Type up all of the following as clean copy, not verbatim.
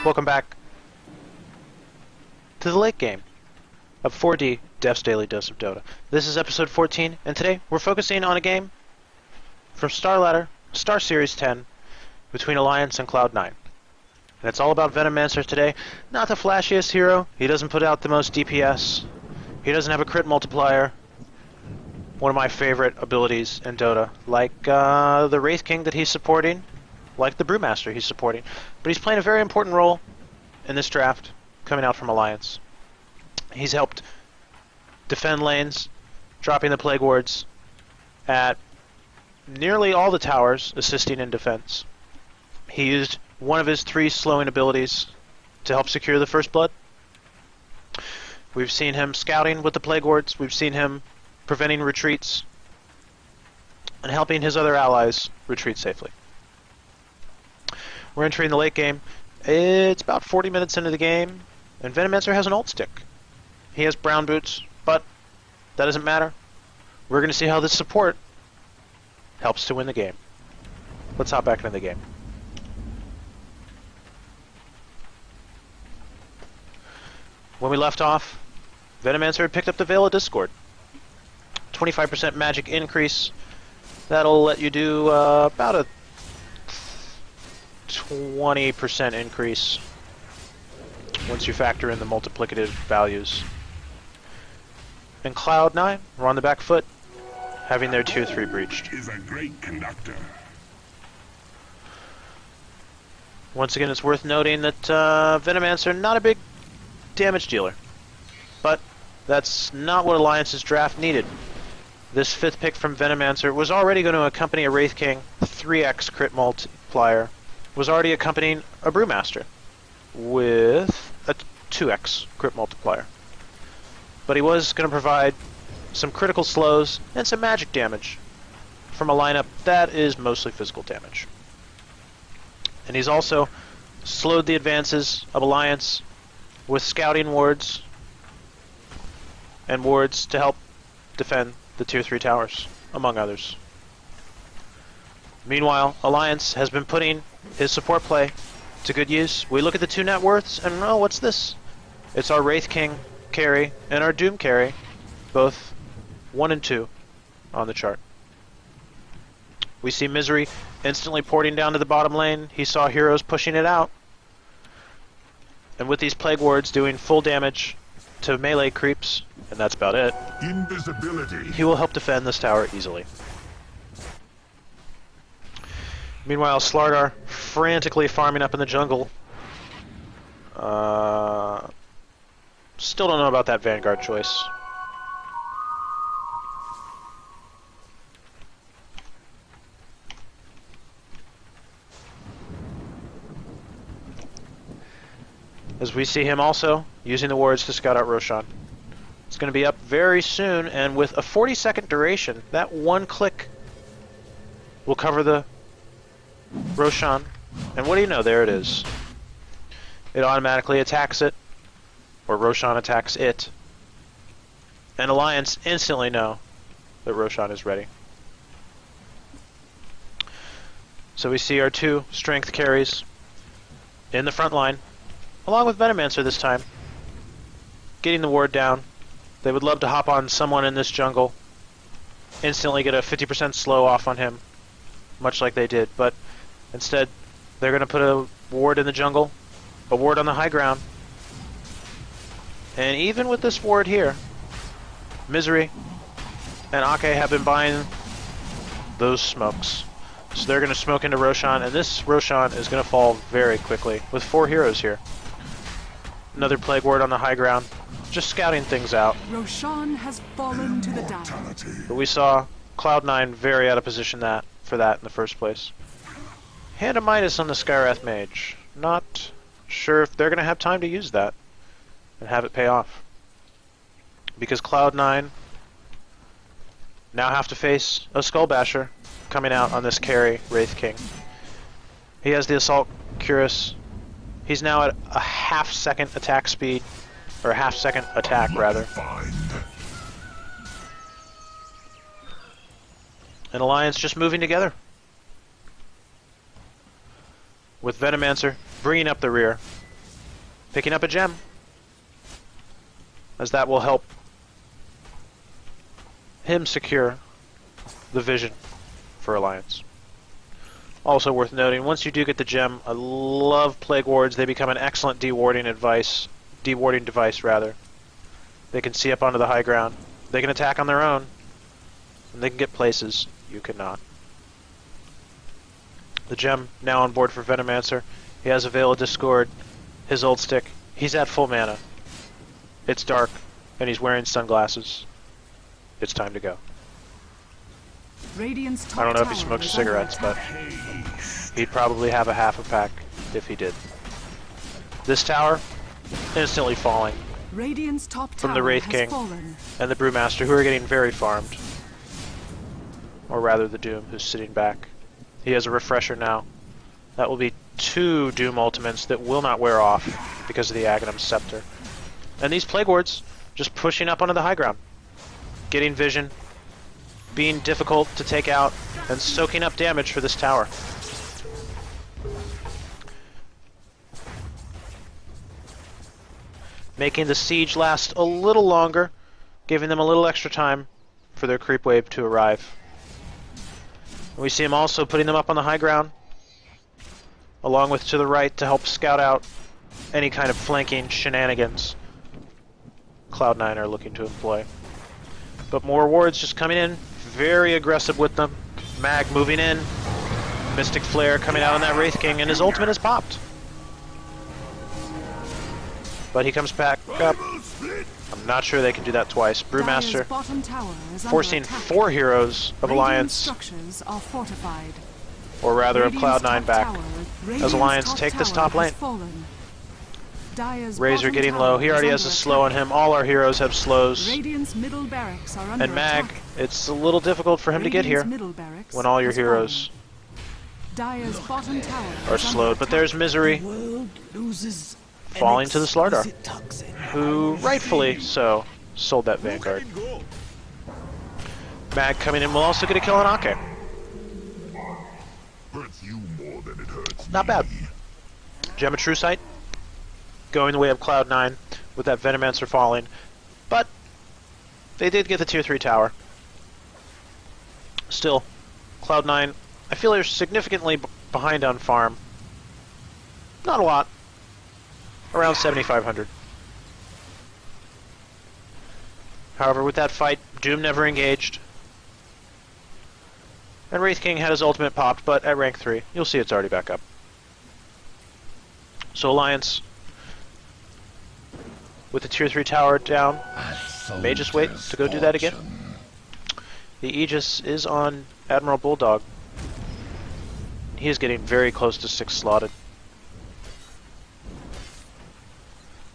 Welcome back to the late game of 4D Def's Daily Dose of Dota. This is episode 14, and today we're focusing on a game from Star Ladder, Star Series 10, between Alliance and Cloud9. And it's all about Venomancer today. Not the flashiest hero. He doesn't put out the most DPS. He doesn't have a crit multiplier. One of my favorite abilities in Dota, like the Wraith King that he's supporting, like the Brewmaster he's supporting. But he's playing a very important role in this draft, coming out from Alliance. He's helped defend lanes, dropping the Plague Wards at nearly all the towers, assisting in defense. He used one of his 3 slowing abilities to help secure the first blood. We've seen him scouting with the Plague Wards. We've seen him preventing retreats and helping his other allies retreat safely. We're entering the late game. It's about 40 minutes into the game, and Venomancer has an ult stick. He has brown boots, but that doesn't matter. We're going to see how this support helps to win the game. Let's hop back into the game. When we left off, Venomancer had picked up the Veil of Discord. 25% magic increase. That'll let you do about a 20% increase once you factor in the multiplicative values. And Cloud9 were on the back foot, having their tier 3 breached. Is a great conductor. Once again, it's worth noting that Venomancer not a big damage dealer, but that's not what Alliance's draft needed. This 5th pick from Venomancer was already going to accompany a Wraith King, 3x crit multiplier, was already accompanying a Brewmaster with a 2x crit multiplier. But he was going to provide some critical slows and some magic damage from a lineup that is mostly physical damage. And he's also slowed the advances of Alliance with scouting wards and wards to help defend the tier 3 towers, among others. Meanwhile, Alliance has been putting his support play to good use. We look at the 2 net worths and oh, what's this? It's our Wraith King carry and our Doom carry, both 1 and 2 on the chart. We see Misery instantly porting down to the bottom lane. He saw heroes pushing it out. And with these Plague Wards doing full damage to melee creeps, and that's about it, Invisibility. he will help defend this tower easily. Meanwhile, Slardar frantically farming up in the jungle. Still don't know about that Vanguard choice. As we see him also using the wards to scout out Roshan. It's going to be up very soon, and with a 40-second duration, that one click will cover the Roshan. And what do you know? There it is. It automatically attacks it, or Roshan attacks it. And Alliance instantly know that Roshan is ready. So we see our 2 strength carries in the front line, along with Venomancer this time, getting the ward down. They would love to hop on someone in this jungle, instantly get a 50% slow off on him, much like they did, but instead they're going to put a ward in the jungle, a ward on the high ground, and even with this ward here, Misery and Ake have been buying those smokes. So they're going to smoke into Roshan, and this Roshan is going to fall very quickly with 4 heroes here. Another Plague Ward on the high ground, just scouting things out. Roshan has fallen to the down. But we saw Cloud9 very out of position for that in the first place. Hand of Midas on the Skywrath Mage. Not sure if they're going to have time to use that and have it pay off. Because Cloud9 now have to face a Skullbasher coming out on this carry, Wraith King. He has the Assault Cuirass. He's now at a half-second attack speed, or a half-second attack, rather. And Alliance just moving together. with Venomancer bringing up the rear. picking up a gem, as that will help him secure the vision for Alliance. Also worth noting, once you do get the gem, I love Plague Wards. They become an excellent dewarding device. They can see up onto the high ground. They can attack on their own, and they can get places you cannot. The gem now on board for Venomancer. He has a Veil of Discord, his old stick. He's at full mana. It's dark, and he's wearing sunglasses. It's time to go. Radiant's top I don't know if he tower smokes is under cigarettes, but attack. he'd probably have a half a pack if he did. This tower, instantly falling, Radiant's top from tower the Wraith has King fallen. and the Brewmaster, who are getting very farmed. Or rather, the Doom, who's sitting back. He has a refresher now. That will be 2 Doom ultimates that will not wear off because of the Aghanim Scepter. And these Plague Wards just pushing up onto the high ground, getting vision, being difficult to take out, and soaking up damage for this tower. Making the siege last a little longer, giving them a little extra time for their creep wave to arrive. And we see him also putting them up on the high ground, along with to the right to help scout out any kind of flanking shenanigans Cloud9 are looking to employ. But more wards just coming in, very aggressive with them. Mag moving in, Mystic Flare coming out on that Wraith King, and his ultimate is popped. But he comes back up. I'm not sure they can do that twice. Brewmaster Dire's bottom tower is under forcing attack. 4 heroes of Radiant Alliance, structures are fortified. or rather of Radiant's Cloud9 top back. tower- As Radiant's Alliance take this tower top lane. has fallen. Dire's Razor bottom getting tower low. He is already has under a slow on attack. him. All our heroes have slows. Radiant's middle barracks are under And Mag, attack. it's a little difficult for him to get here Radiant's middle barracks when all your has heroes fallen. Dire's bottom tower are is under slowed. But attack. there's Misery World loses falling to the Slardar, exquisite toxin. who rightfully so sold that Vanguard. Mag coming in will also get a kill on Ake. Hurts you more than it hurts Not me. bad. Gem of True Sight going the way of Cloud9 with that Venomancer falling. But they did get the tier 3 tower. Still, Cloud9, I feel they're significantly behind on farm. Not a lot. Around 7,500. However, with that fight, Doom never engaged. And Wraith King had his ultimate popped, but at rank 3, you'll see it's already back up. So Alliance, with the tier 3 tower down, may just wait to go do that again. The Aegis is on Admiral Bulldog. He is getting very close to 6 slotted.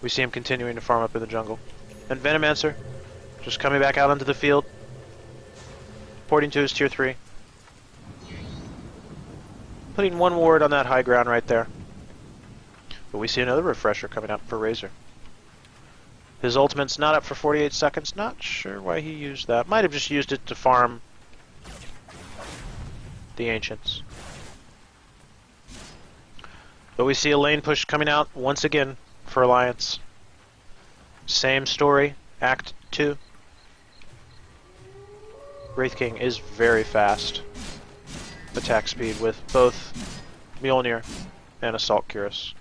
We see him continuing to farm up in the jungle. And Venomancer, just coming back out onto the field, porting to his tier 3. Putting 1 ward on that high ground right there. But we see another refresher coming up for Razor. His ultimate's not up for 48 seconds. Not sure why he used that. Might have just used it to farm the Ancients. But we see a lane push coming out once again for Alliance. Same story, Act 2. Wraith King is very fast. Attack speed with both Mjolnir and Assault Cuirass.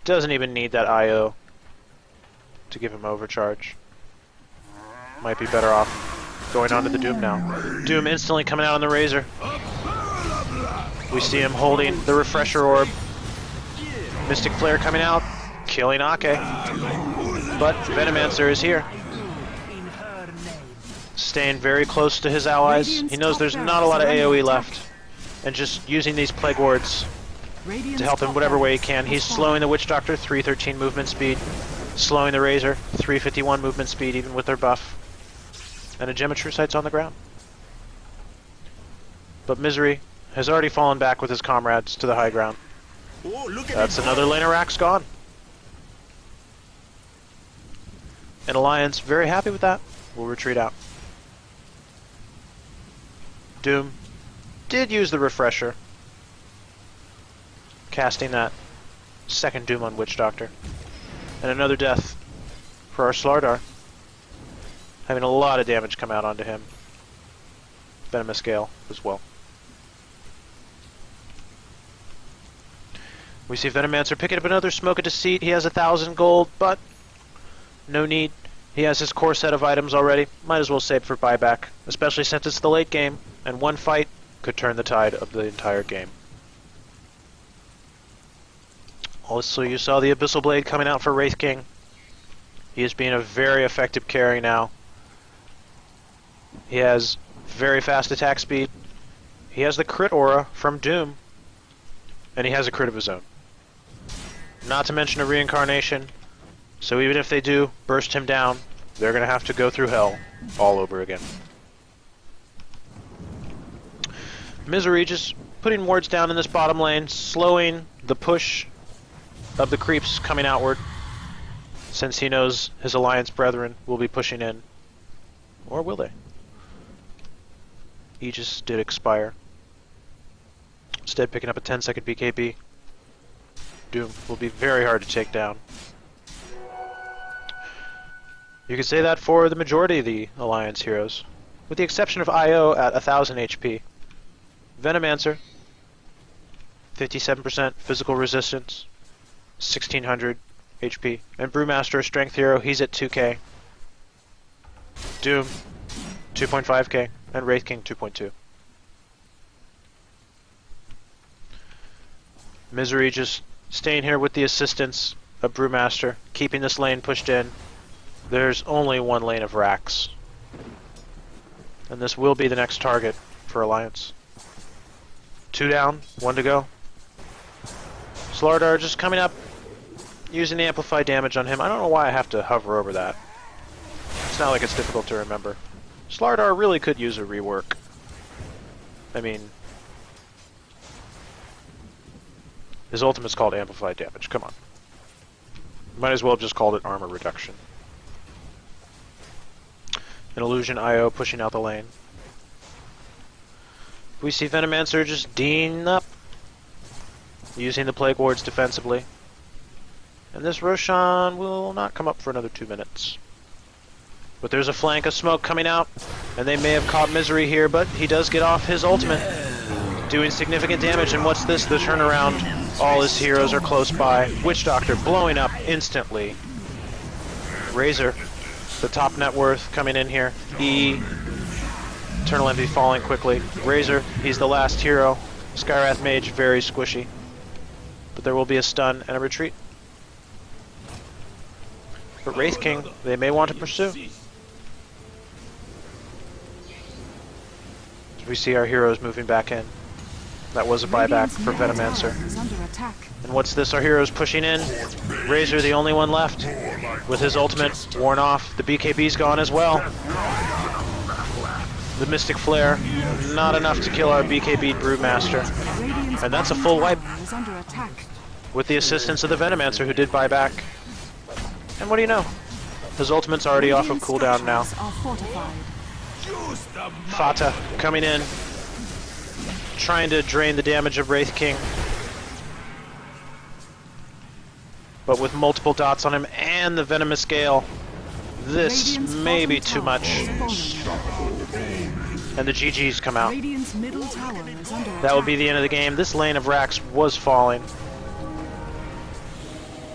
Doesn't even need that IO to give him overcharge. Might be better off going on to the Doom now. Doom instantly coming out on the Razor. We see him holding the Refresher Orb. Mystic Flare coming out, killing Ake. But Venomancer is here, staying very close to his allies. He knows there's not a lot of AoE left, and just using these Plague Wards to help him whatever way he can. He's slowing the Witch Doctor, 313 movement speed, slowing the Razor, 351 movement speed even with their buff. And a Gem of True Sight's on the ground. But Misery has already fallen back with his comrades to the high ground. That's another lane of Rax gone. And Alliance, very happy with that, will retreat out. Doom did use the Refresher, casting that second Doom on Witch Doctor. And another death for our Slardar. Having a lot of damage come out onto him. Venomous Gale as well. We see Venomancer picking up another Smoke of Deceit. He has 1,000 gold, but no need. He has his core set of items already. Might as well save for buyback, especially since it's the late game, and one fight could turn the tide of the entire game. Also, you saw the Abyssal Blade coming out for Wraith King. He is being a very effective carry now. He has very fast attack speed. He has the crit aura from Doom, and he has a crit of his own. Not to mention a reincarnation, so even if they do burst him down, they're going to have to go through hell all over again. Misery just putting wards down in this bottom lane, slowing the push of the creeps coming outward, since he knows his Alliance brethren will be pushing in. Or will they? Aegis did expire. Instead picking up a 10-second BKB. Doom will be very hard to take down. You could say that for the majority of the Alliance heroes, with the exception of IO at 1000 HP. Venomancer, 57% physical resistance, 1600 HP. And Brewmaster, a strength hero, he's at 2k. Doom, 2.5k. And Wraith King, 2.2. Misery just staying here with the assistance of Brewmaster, keeping this lane pushed in. There's only one lane of racks. And this will be the next target for Alliance. 2 down, 1 to go. Slardar just coming up, using the amplified damage on him. I don't know why I have to hover over that. It's not like it's difficult to remember. Slardar really could use a rework. I mean, his ultimate's called amplified damage, come on. Might as well have just called it armor reduction. An illusion IO pushing out the lane. We see Venomancer just D'ing up, using the Plague Wards defensively. And this Roshan will not come up for another 2 minutes. But there's a flank of smoke coming out, and they may have caught Misery here, but he does get off his ultimate, doing significant damage. And what's this? The turnaround. All his heroes are close by. Witch Doctor blowing up instantly. Razor, the top net worth, coming in here. Eternal Envy falling quickly. Razor, he's the last hero. Skywrath Mage, very squishy. But there will be a stun and a retreat. But Wraith King, they may want to pursue. We see our heroes moving back in. That was a buyback for Venomancer. And what's this? Our heroes pushing in. Razor, the only one left, with his ultimate worn off. The BKB's gone as well. The Mystic Flare, not enough to kill our BKB Brewmaster. And that's a full wipe, with the assistance of the Venomancer, who did buy back. And what do you know? His ultimate's already off of cooldown now. Fata coming in, trying to drain the damage of Wraith King. But with multiple dots on him and the Venomous Gale, this may be too much. And the GGs come out. That would be the end of the game. This lane of racks was falling.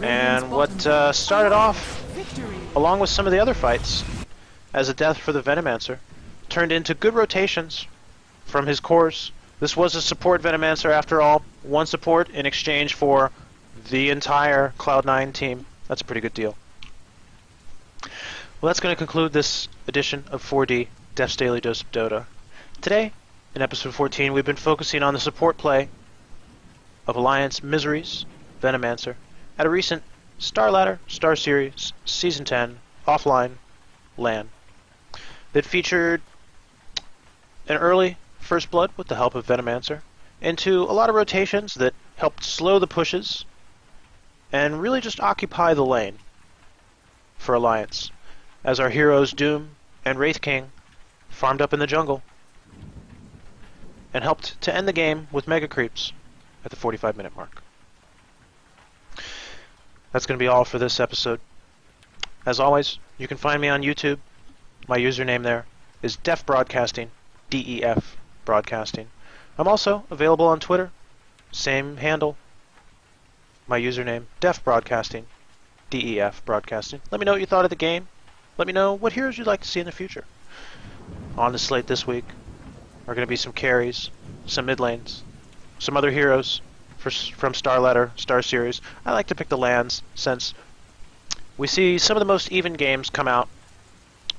And what started off, along with some of the other fights, as a death for the Venomancer, turned into good rotations from his cores. This was a support Venomancer after all. One support in exchange for the entire Cloud9 team. That's a pretty good deal. Well, that's going to conclude this edition of 4D Def's Daily Dose of Dota. Today, in episode 14, we've been focusing on the support play of Alliance.Misery's Venomancer at a recent Star Ladder Star Series Season 10 offline LAN that featured an early First Blood with the help of Venomancer into a lot of rotations that helped slow the pushes and really just occupy the lane for Alliance as our heroes Doom and Wraith King farmed up in the jungle and helped to end the game with Mega Creeps at the 45-minute mark. That's going to be all for this episode. As always, you can find me on YouTube. My username there is Def Broadcasting, DEF Broadcasting. I'm also available on Twitter. Same handle. My username, Def Broadcasting, DEF Broadcasting. Let me know what you thought of the game. Let me know what heroes you'd like to see in the future. On the slate this week are going to be some carries, some mid lanes, some other heroes from Star Ladder, Star Series. I like to pick the lands since we see some of the most even games come out.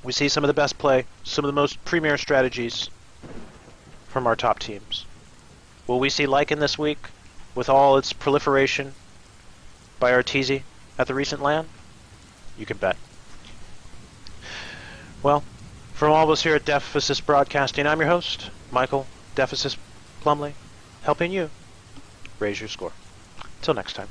We see some of the best play, some of the most premier strategies from our top teams. Will we see Lycan this week with all its proliferation by Arteezy at the recent LAN? You can bet. Well, from all of us here at Deficit Broadcasting, I'm your host, Michael Deficit Plumley, helping you raise your score. Till next time.